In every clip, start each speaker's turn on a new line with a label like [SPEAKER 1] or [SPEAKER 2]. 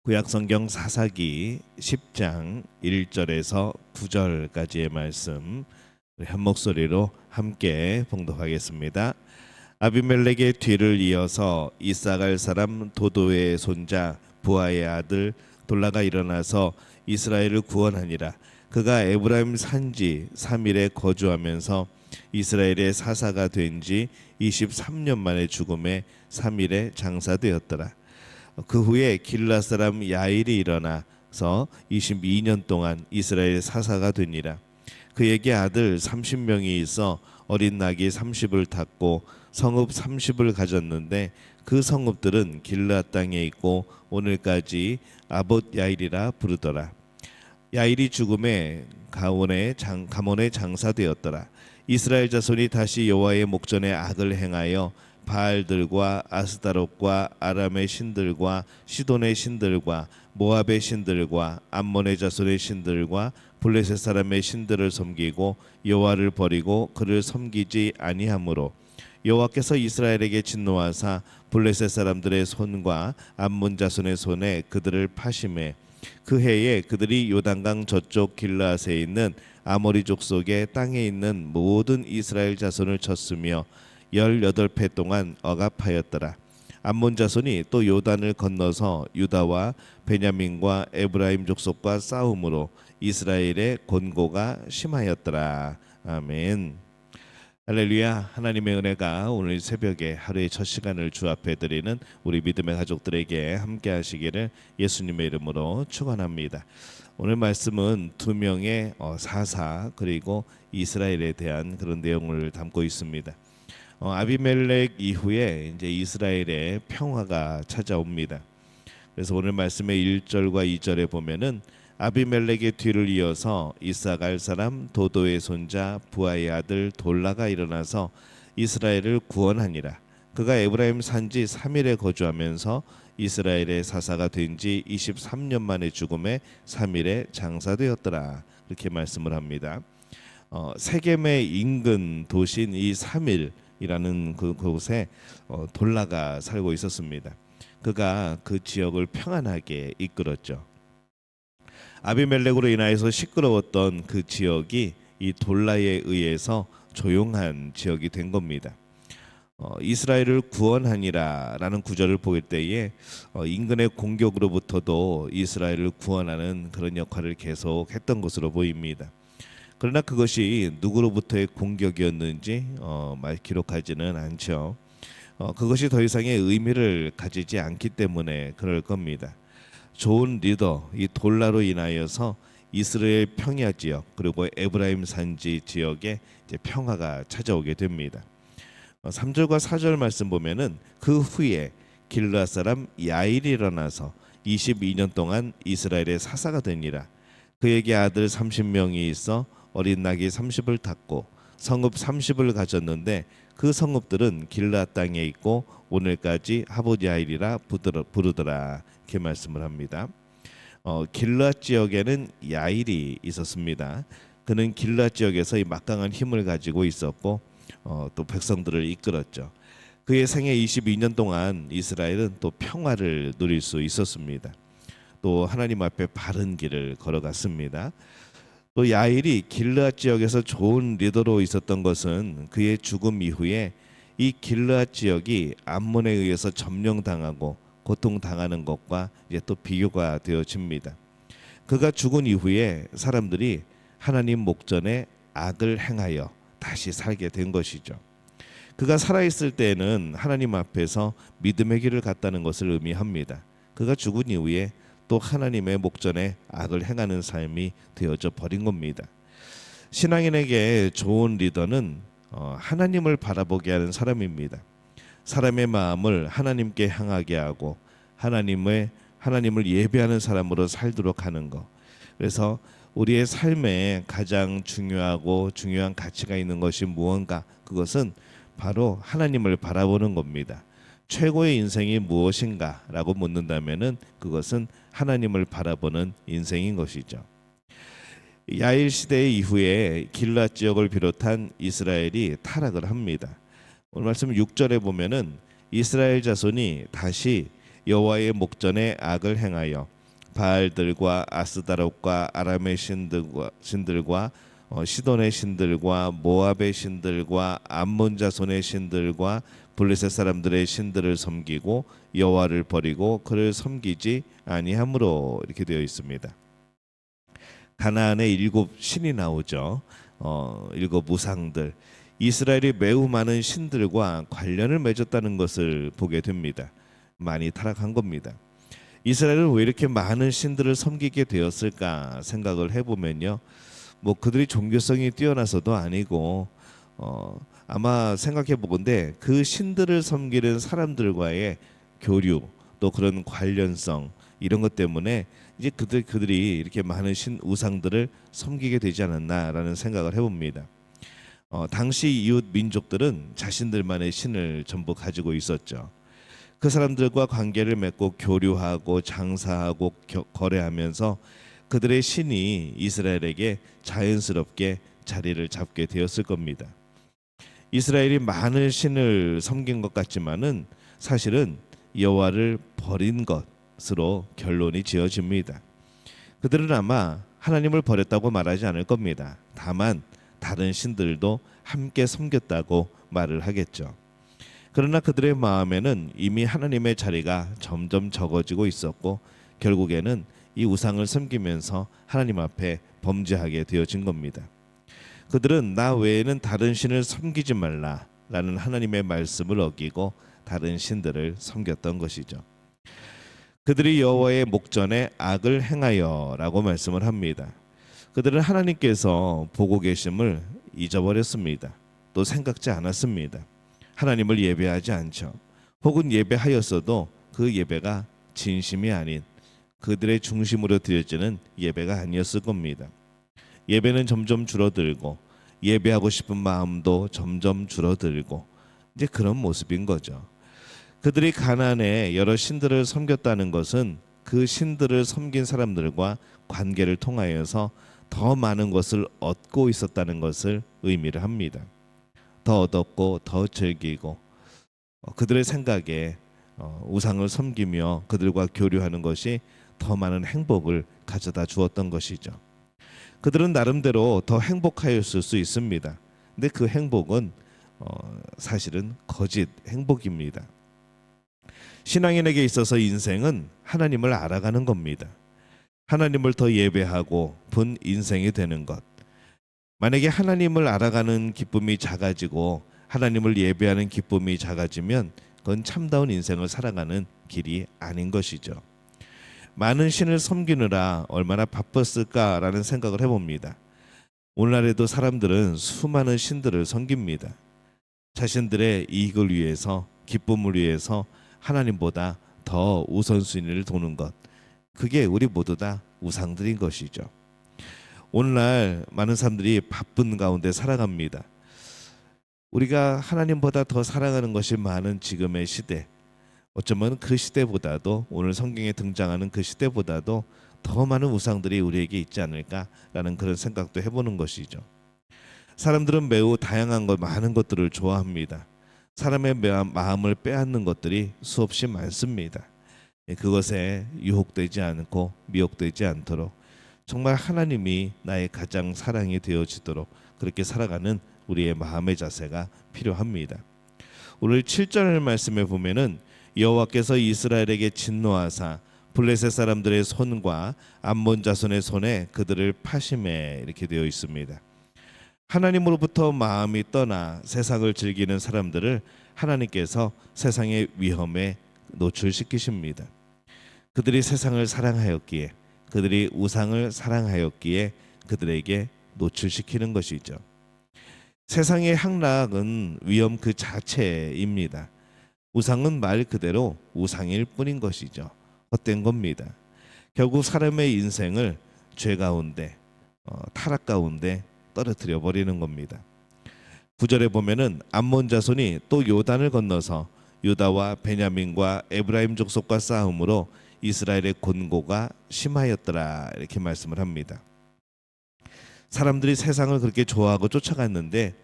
[SPEAKER 1] 구약성경 사사기 10장 1절에서 9절까지의 말씀 우리 한 목소리로 함께 봉독하겠습니다. 아비멜렉의 뒤를 이어서 이사갈 사람 도도의 손자 부하의 아들 돌라가 일어나서 이스라엘을 구원하니라. 그가 에브라임 산지 3일에 거주하면서 이스라엘의 사사가 된 지 23년 만에 죽음에 3일에 장사되었더라. 그 후에 길라 사람 야일이 일어나서 22년 동안 이스라엘 사사가 되니라. 그에게 아들 30명이 있어 어린 낙이 30을 탔고 성읍 30을 가졌는데 그 성읍들은 길라 땅에 있고 오늘까지 아봇 야일이라 부르더라. 야일이 죽음에 가몬에 장사되었더라. 이스라엘 자손이 다시 여호와의 목전에 악을 행하여 바알들과 아스타롯과 아람의 신들과 시돈의 신들과 모압의 신들과 암몬의 자손의 신들과 블레셋 사람의 신들을 섬기고 여호와를 버리고 그를 섬기지 아니하므로 여호와께서 이스라엘에게 진노하사 블레셋 사람들의 손과 암몬 자손의 손에 그들을 파심해 그 해에 그들이 요단강 저쪽 길라앗에 있는 아모리 족속의 땅에 있는 모든 이스라엘 자손을 쳤으며 18회 동안 억압하였더라. 암몬 자손이 또 요단을 건너서 유다와 베냐민과 에브라임 족속과 싸움으로 이스라엘의 곤고가 심하였더라. 아멘. 할렐루야. 하나님의 은혜가 오늘 새벽에 하루의 첫 시간을 주 앞에 드리는 우리 믿음의 가족들에게 함께 하시기를 예수님의 이름으로 축원합니다. 오늘 말씀은 두 명의 사사 그리고 이스라엘에 대한 그런 내용을 담고 있습니다. 아비멜렉 이후에 이제 이스라엘의 평화가 찾아옵니다. 그래서 오늘 말씀의 1절과 2절에 보면은 아비멜렉의 뒤를 이어서 이사갈 사람 도도의 손자 부하의 아들 돌라가 일어나서 이스라엘을 구원하니라. 그가 에브라임 산지 3일에 거주하면서 이스라엘의 사사가 된 지 23년 만에 죽음에 3일에 장사되었더라. 이렇게 말씀을 합니다. 세겜의 인근 도시인 이 3일이라는 그곳에 돌라가 살고 있었습니다. 그가 그 지역을 평안하게 이끌었죠. 아비멜렉으로 인하여서 시끄러웠던 그 지역이 이 돌라에 의해서 조용한 지역이 된 겁니다. 이스라엘을 구원하니라라는 구절을 볼 때에 인근의 공격으로부터도 이스라엘을 구원하는 그런 역할을 계속했던 것으로 보입니다. 그러나 그것이 누구로부터의 공격이었는지 기록하지는 않죠. 그것이 더 이상의 의미를 가지지 않기 때문에 그럴 겁니다. 좋은 리더 이 돌라로 인하여서 이스라엘 평야 지역 그리고 에브라임 산지 지역에 이제 평화가 찾아오게 됩니다. 3절과 4절 말씀 보면은 그 후에 길르앗 사람 야일이 일어나서 22년 동안 이스라엘의 사사가 되니라. 그에게 아들 30명이 있어 어린 낙이 30을 탔고 성읍 30을 가졌는데 그 성읍들은 길르앗 땅에 있고 오늘까지 하봇 야일이라 부르더라. 이렇게 말씀을 합니다. 길르앗 지역에는 야일이 있었습니다. 그는 길르앗 지역에서 이 막강한 힘을 가지고 있었고 또 백성들을 이끌었죠. 그의 생애 22년 동안 이스라엘은 또 평화를 누릴 수 있었습니다. 또 하나님 앞에 바른 길을 걸어갔습니다. 또 야일이 길르앗 지역에서 좋은 리더로 있었던 것은 그의 죽음 이후에 이 길르앗 지역이 암몬에 의해서 점령당하고 고통당하는 것과 이제 또 비교가 되어집니다. 그가 죽은 이후에 사람들이 하나님 목전에 악을 행하여 다시 살게 된 것이죠. 그가 살아있을 때에는 하나님 앞에서 믿음의 길을 갔다는 것을 의미합니다. 그가 죽은 이후에 또 하나님의 목전에 악을 행하는 삶이 되어져 버린 겁니다. 신앙인에게 좋은 리더는 하나님을 바라보게 하는 사람입니다. 사람의 마음을 하나님께 향하게 하고 하나님을 예배하는 사람으로 살도록 하는 것. 그래서 우리의 삶에 가장 중요한 가치가 있는 것이 무언가? 그것은 바로 하나님을 바라보는 겁니다. 최고의 인생이 무엇인가? 라고 묻는다면은 그것은 하나님을 바라보는 인생인 것이죠. 야일 시대 이후에 길르앗 지역을 비롯한 이스라엘이 타락을 합니다. 오늘 말씀 6절에 보면은 이스라엘 자손이 다시 여호와의 목전에 악을 행하여 바알들과 아스다롯과 아람의 신들과 시돈의 신들과 모압의 신들과 암몬 자손의 신들과 블레셋 사람들의 신들을 섬기고 여호와를 버리고 그를 섬기지 아니함으로 이렇게 되어 있습니다. 가나안에 7 신이 나오죠. 7 우상들. 이스라엘이 매우 많은 신들과 관련을 맺었다는 것을 보게 됩니다. 많이 타락한 겁니다. 이스라엘은 왜 이렇게 많은 신들을 섬기게 되었을까 생각을 해보면요, 뭐 그들이 종교성이 뛰어나서도 아니고 아마 생각해 보건대 그 신들을 섬기는 사람들과의 교류 또 그런 관련성 이런 것 때문에 이제 그들이 이렇게 많은 신 우상들을 섬기게 되지 않았나라는 생각을 해봅니다. 당시 이웃 민족들은 자신들만의 신을 전부 가지고 있었죠. 그 사람들과 관계를 맺고 교류하고 장사하고 거래하면서 그들의 신이 이스라엘에게 자연스럽게 자리를 잡게 되었을 겁니다. 이스라엘이 많은 신을 섬긴 것 같지만은 사실은 여호와를 버린 것으로 결론이 지어집니다. 그들은 아마 하나님을 버렸다고 말하지 않을 겁니다. 다만 다른 신들도 함께 섬겼다고 말을 하겠죠. 그러나 그들의 마음에는 이미 하나님의 자리가 점점 적어지고 있었고 결국에는 이 우상을 섬기면서 하나님 앞에 범죄하게 되어진 겁니다. 그들은 나 외에는 다른 신을 섬기지 말라라는 하나님의 말씀을 어기고 다른 신들을 섬겼던 것이죠. 그들이 여호와의 목전에 악을 행하여라고 말씀을 합니다. 그들은 하나님께서 보고 계심을 잊어버렸습니다. 또 생각지 않았습니다. 하나님을 예배하지 않죠. 혹은 예배하였어도 그 예배가 진심이 아닌 그들의 중심으로 드려지는 예배가 아니었을 겁니다. 예배는 점점 줄어들고 예배하고 싶은 마음도 점점 줄어들고 이제 그런 모습인 거죠. 그들이 가나안에 여러 신들을 섬겼다는 것은 그 신들을 섬긴 사람들과 관계를 통하여서 더 많은 것을 얻고 있었다는 것을 의미를 합니다. 더 얻었고 더 즐기고 그들의 생각에 우상을 섬기며 그들과 교류하는 것이 더 많은 행복을 가져다 주었던 것이죠. 그들은 나름대로 더 행복하였을 수 있습니다. 근데 그 행복은 사실은 거짓 행복입니다. 신앙인에게 있어서 인생은 하나님을 알아가는 겁니다. 하나님을 더 예배하고 본 인생이 되는 것. 만약에 하나님을 알아가는 기쁨이 작아지고 하나님을 예배하는 기쁨이 작아지면 그건 참다운 인생을 살아가는 길이 아닌 것이죠. 많은 신을 섬기느라 얼마나 바빴을까라는 생각을 해봅니다. 오늘날에도 사람들은 수많은 신들을 섬깁니다. 자신들의 이익을 위해서, 기쁨을 위해서 하나님보다 더 우선순위를 두는 것, 그게 우리 모두 다 우상들인 것이죠. 오늘날 많은 사람들이 바쁜 가운데 살아갑니다. 우리가 하나님보다 더 살아가는 것이 많은 지금의 시대, 어쩌면 그 시대보다도 오늘 성경에 등장하는 그 시대보다도 더 많은 우상들이 우리에게 있지 않을까라는 그런 생각도 해보는 것이죠. 사람들은 매우 다양한 것, 많은 것들을 좋아합니다. 사람의 마음을 빼앗는 것들이 수없이 많습니다. 그것에 유혹되지 않고 미혹되지 않도록 정말 하나님이 나의 가장 사랑이 되어지도록 그렇게 살아가는 우리의 마음의 자세가 필요합니다. 오늘 7절 말씀에 보면은 여호와께서 이스라엘에게 진노하사 블레셋 사람들의 손과 암몬 자손의 손에 그들을 파심해 이렇게 되어 있습니다. 하나님으로부터 마음이 떠나 세상을 즐기는 사람들을 하나님께서 세상의 위험에 노출시키십니다. 그들이 세상을 사랑하였기에, 그들이 우상을 사랑하였기에 그들에게 노출시키는 것이죠. 세상의 향락은 위험 그 자체입니다. 우상은 말 그대로 우상일 뿐인 것이죠. 헛된 겁니다. 결국 사람의 인생을 죄 가운데, 타락 가운데 떨어뜨려 버리는 겁니다. 9절에 보면은 암몬 자손이 또 요단을 건너서 유다와 베냐민과 에브라임 족속과 싸움으로 이스라엘의 곤고가 심하였더라 이렇게 말씀을 합니다. 사람들이 세상을 그렇게 좋아하고 쫓아갔는데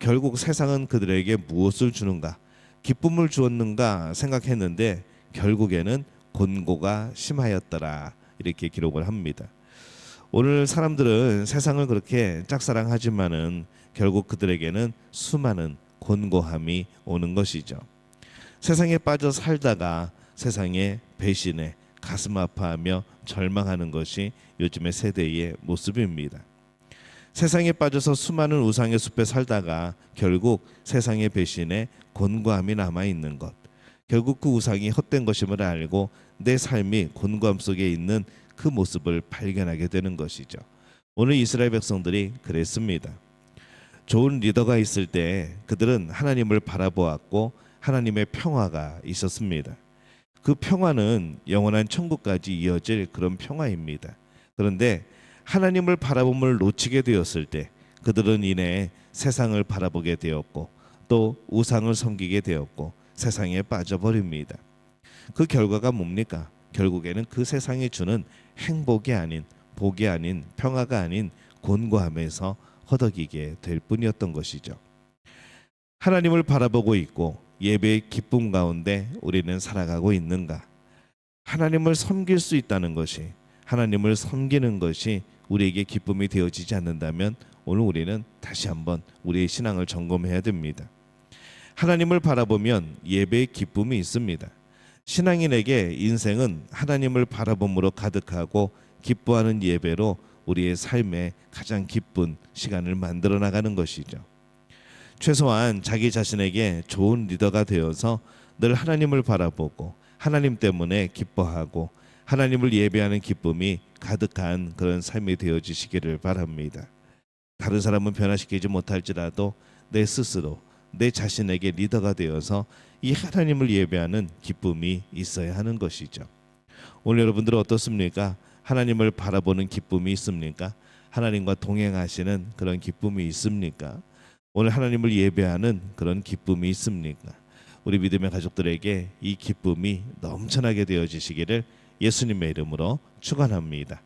[SPEAKER 1] 결국 세상은 그들에게 무엇을 주는가, 기쁨을 주었는가 생각했는데 결국에는 곤고가 심하였더라. 이렇게 기록을 합니다. 오늘 사람들은 세상을 그렇게 짝사랑하지만은 결국 그들에게는 수많은 곤고함이 오는 것이죠. 세상에 빠져 살다가 세상의 배신에 가슴 아파하며 절망하는 것이 요즘의 세대의 모습입니다. 세상에 빠져서 수많은 우상의 숲에 살다가 결국 세상의 배신에 곤고함이 남아 있는 것, 결국 그 우상이 헛된 것임을 알고 내 삶이 곤고함 속에 있는 그 모습을 발견하게 되는 것이죠. 오늘 이스라엘 백성들이 그랬습니다. 좋은 리더가 있을 때 그들은 하나님을 바라보았고 하나님의 평화가 있었습니다. 그 평화는 영원한 천국까지 이어질 그런 평화입니다. 그런데 하나님을 바라봄을 놓치게 되었을 때 그들은 이내 세상을 바라보게 되었고 또 우상을 섬기게 되었고 세상에 빠져버립니다. 그 결과가 뭡니까? 결국에는 그 세상이 주는 행복이 아닌, 복이 아닌, 평화가 아닌 곤고함에서 허덕이게 될 뿐이었던 것이죠. 하나님을 바라보고 있고 예배의 기쁨 가운데 우리는 살아가고 있는가? 하나님을 섬길 수 있다는 것이, 하나님을 섬기는 것이 우리에게 기쁨이 되어지지 않는다면 오늘 우리는 다시 한번 우리의 신앙을 점검해야 됩니다. 하나님을 바라보면 예배의 기쁨이 있습니다. 신앙인에게 인생은 하나님을 바라봄으로 가득하고 기뻐하는 예배로 우리의 삶에 가장 기쁜 시간을 만들어 나가는 것이죠. 최소한 자기 자신에게 좋은 리더가 되어서 늘 하나님을 바라보고 하나님 때문에 기뻐하고 하나님을 예배하는 기쁨이 가득한 그런 삶이 되어지시기를 바랍니다. 다른 사람은 변화시키지 못할지라도 내 스스로 내 자신에게 리더가 되어서 이 하나님을 예배하는 기쁨이 있어야 하는 것이죠. 오늘 여러분들은 어떻습니까? 하나님을 바라보는 기쁨이 있습니까? 하나님과 동행하시는 그런 기쁨이 있습니까? 오늘 하나님을 예배하는 그런 기쁨이 있습니까? 우리 믿음의 가족들에게 이 기쁨이 넘쳐나게 되어지시기를 예수님의 이름으로 축원합니다.